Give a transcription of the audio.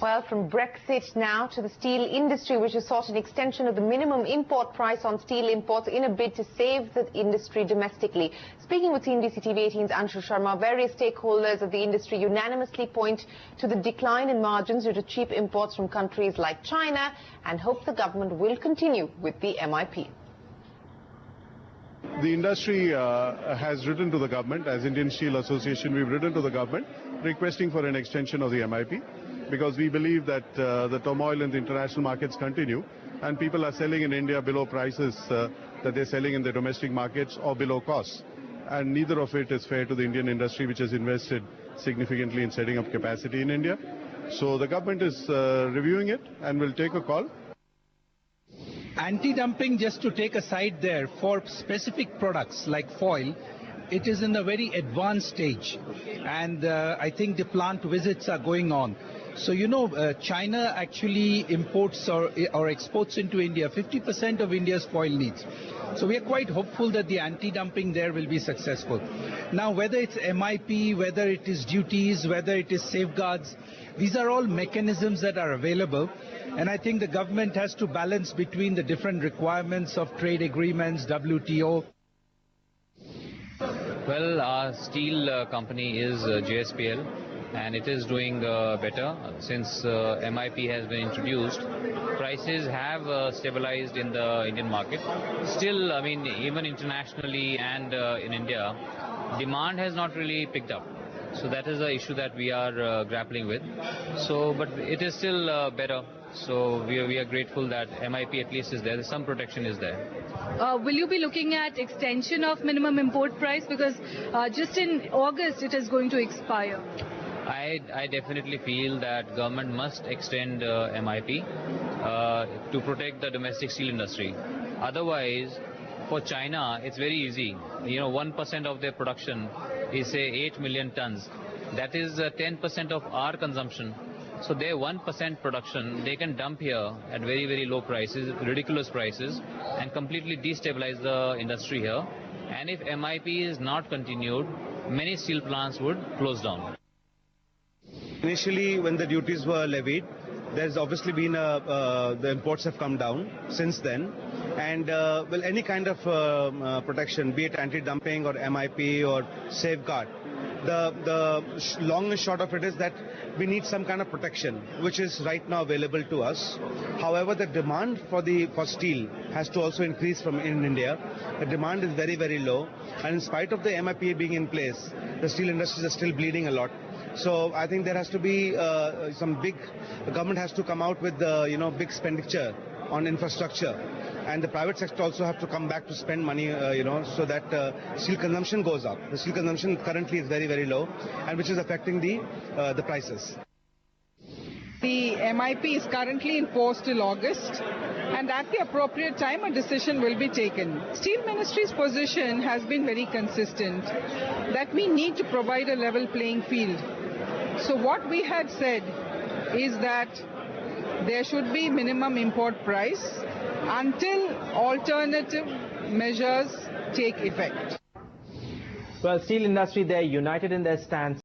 Well, from Brexit now to the steel industry, which has sought an extension of the minimum import price on steel imports in a bid to save the industry domestically. Speaking with CNBCTV18's Anshu Sharma, various stakeholders of the industry unanimously point to the decline in margins due to cheap imports from countries like China and hope the government will continue with the MIP. The industry has written to the government. As Indian Steel Association, we've written to the government requesting for an extension of the MIP, because we believe that the turmoil in the international markets continue and people are selling in India below prices that they're selling in the domestic markets or below costs. And neither of it is fair to the Indian industry, which has invested significantly in setting up capacity in India. So the government is reviewing it and will take a call. Anti-dumping, just to take a side there, for specific products like foil, it is in a very advanced stage, and I think the plant visits are going on. So, you know, China actually imports or exports into India 50% of India's foil needs. So we are quite hopeful that the anti-dumping there will be successful. Now, whether it's MIP, whether it is duties, whether it is safeguards, these are all mechanisms that are available. And I think the government has to balance between the different requirements of trade agreements, WTO. Well, our steel company is JSPL, and it is doing better since MIP has been introduced. Prices have stabilized in the Indian market. Still, I mean, even internationally and in India, demand has not really picked up. So that is the issue that we are grappling with. So, but it is still better. So we are grateful that MIP at least is there. Some protection is there. Will you be looking at extension of minimum import price? Because just in August it is going to expire. I definitely feel that government must extend MIP to protect the domestic steel industry. Otherwise, for China, it's very easy. You know, 1% of their production is, say, 8 million tons. That is 10% of our consumption. So their 1% production, they can dump here at very, very low prices, ridiculous prices, and completely destabilize the industry here. And if MIP is not continued, many steel plants would close down. Initially, when the duties were levied, there's obviously been the imports have come down since then. And well, any kind of protection, be it anti-dumping or MIP or safeguard, the long and short of it is that we need some kind of protection, which is right now available to us. However, the demand for steel has to also increase in India. The demand is very, very low, and in spite of the MIP being in place, the steel industries are still bleeding a lot. So I think there has to be the government has to come out with big expenditure on infrastructure, and the private sector also have to come back to spend money, so that steel consumption goes up. The steel consumption currently is very, very low, and which is affecting the prices. The MIP is currently in force till August, and at the appropriate time a decision will be taken. Steel Ministry's position has been very consistent that we need to provide a level playing field. So what we had said is that there should be minimum import price until alternative measures take effect. Well, steel industry, they're united in their stance.